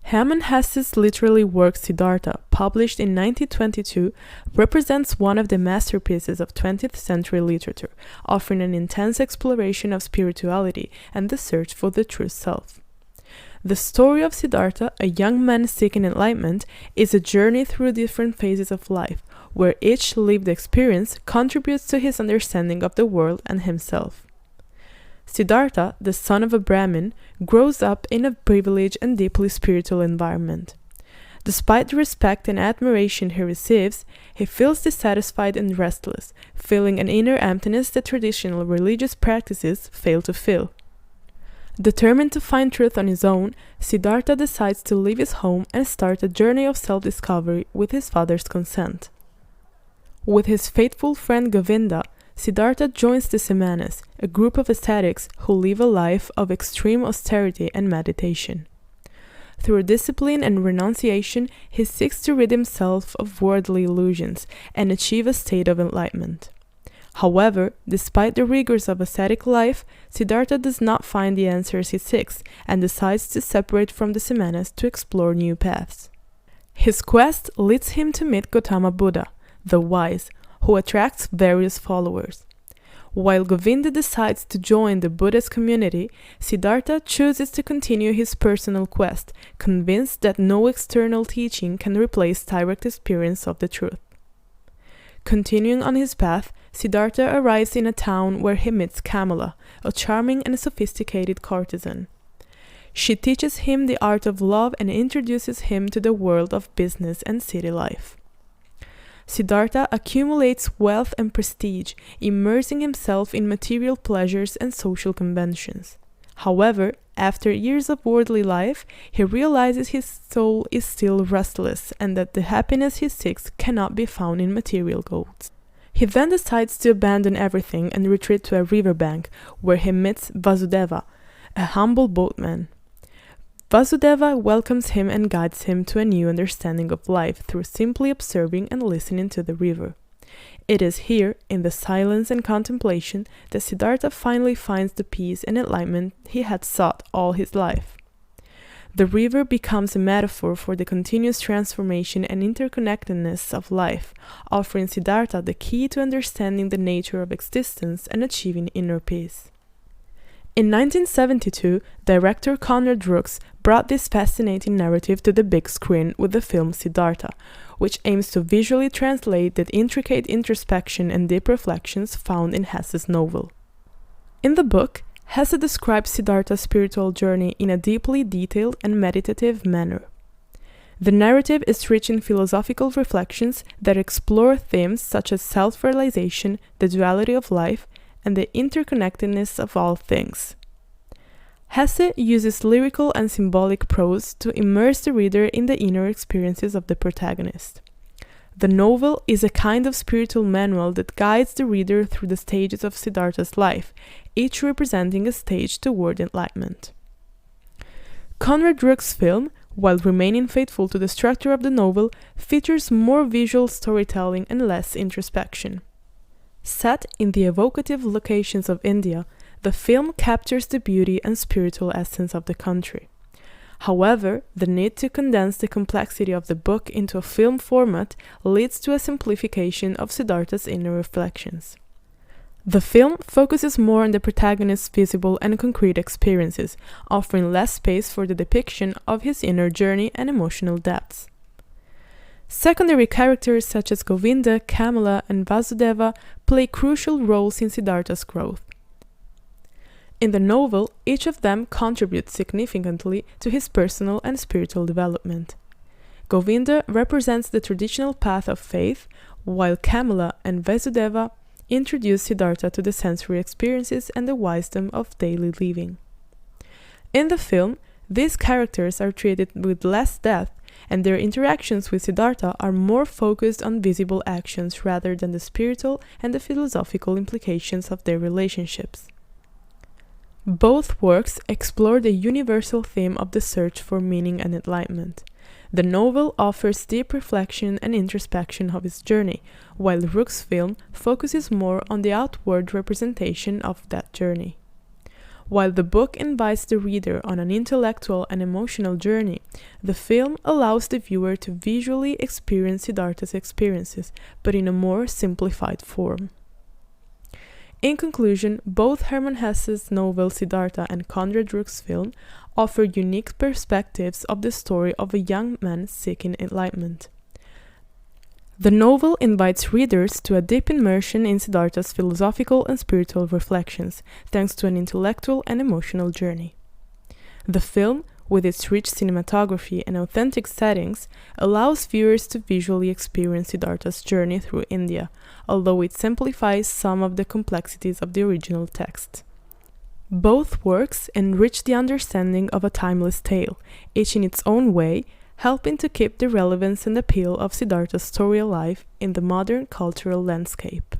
Hermann Hesse's literary work Siddhartha, published in 1922, represents one of the masterpieces of 20th century literature, offering an intense exploration of spirituality and the search for the true self. The story of Siddhartha, a young man seeking enlightenment, is a journey through different phases of life, where each lived experience contributes to his understanding of the world and himself. Siddhartha, the son of a Brahmin, grows up in a privileged and deeply spiritual environment. Despite the respect and admiration he receives, he feels dissatisfied and restless, feeling an inner emptiness that traditional religious practices fail to fill. Determined to find truth on his own, Siddhartha decides to leave his home and start a journey of self-discovery with his father's consent. With his faithful friend Govinda, Siddhartha joins the Samanas, a group of ascetics who live a life of extreme austerity and meditation. Through discipline and renunciation, he seeks to rid himself of worldly illusions and achieve a state of enlightenment. However, despite the rigors of ascetic life, Siddhartha does not find the answers he seeks and decides to separate from the Samanas to explore new paths. His quest leads him to meet Gautama Buddha, the wise, who attracts various followers. While Govinda decides to join the Buddhist community, Siddhartha chooses to continue his personal quest, convinced that no external teaching can replace direct experience of the truth. Continuing on his path, Siddhartha arrives in a town where he meets Kamala, a charming and sophisticated courtesan. She teaches him the art of love and introduces him to the world of business and city life. Siddhartha accumulates wealth and prestige, immersing himself in material pleasures and social conventions. However, after years of worldly life, he realizes his soul is still restless and that the happiness he seeks cannot be found in material goods. He then decides to abandon everything and retreat to a riverbank, where he meets Vasudeva, a humble boatman. Vasudeva welcomes him and guides him to a new understanding of life through simply observing and listening to the river. It is here, in the silence and contemplation, that Siddhartha finally finds the peace and enlightenment he had sought all his life. The river becomes a metaphor for the continuous transformation and interconnectedness of life, offering Siddhartha the key to understanding the nature of existence and achieving inner peace. In 1972, director Conrad Rooks brought this fascinating narrative to the big screen with the film Siddhartha, which aims to visually translate the intricate introspection and deep reflections found in Hesse's novel. In the book, Hesse describes Siddhartha's spiritual journey in a deeply detailed and meditative manner. The narrative is rich in philosophical reflections that explore themes such as self-realization, the duality of life, and the interconnectedness of all things. Hesse uses lyrical and symbolic prose to immerse the reader in the inner experiences of the protagonist. The novel is a kind of spiritual manual that guides the reader through the stages of Siddhartha's life, each representing a stage toward enlightenment. Conrad Rooks' film, while remaining faithful to the structure of the novel, features more visual storytelling and less introspection. Set in the evocative locations of India, the film captures the beauty and spiritual essence of the country. However, the need to condense the complexity of the book into a film format leads to a simplification of Siddhartha's inner reflections. The film focuses more on the protagonist's visible and concrete experiences, offering less space for the depiction of his inner journey and emotional depths. Secondary characters such as Govinda, Kamala, and Vasudeva play crucial roles in Siddhartha's growth. In the novel, each of them contributes significantly to his personal and spiritual development. Govinda represents the traditional path of faith, while Kamala and Vasudeva introduce Siddhartha to the sensory experiences and the wisdom of daily living. In the film, these characters are treated with less depth, and their interactions with Siddhartha are more focused on visible actions rather than the spiritual and the philosophical implications of their relationships. Both works explore the universal theme of the search for meaning and enlightenment. The novel offers deep reflection and introspection of his journey, while Rooks' film focuses more on the outward representation of that journey. While the book invites the reader on an intellectual and emotional journey, the film allows the viewer to visually experience Siddhartha's experiences, but in a more simplified form. In conclusion, both Hermann Hesse's novel Siddhartha and Konrad Reuch's film offer unique perspectives of the story of a young man seeking enlightenment. The novel invites readers to a deep immersion in Siddhartha's philosophical and spiritual reflections, thanks to an intellectual and emotional journey. The film, with its rich cinematography and authentic settings, allows viewers to visually experience Siddhartha's journey through India, although it simplifies some of the complexities of the original text. Both works enrich the understanding of a timeless tale, each in its own way, helping to keep the relevance and appeal of Siddhartha's story alive in the modern cultural landscape.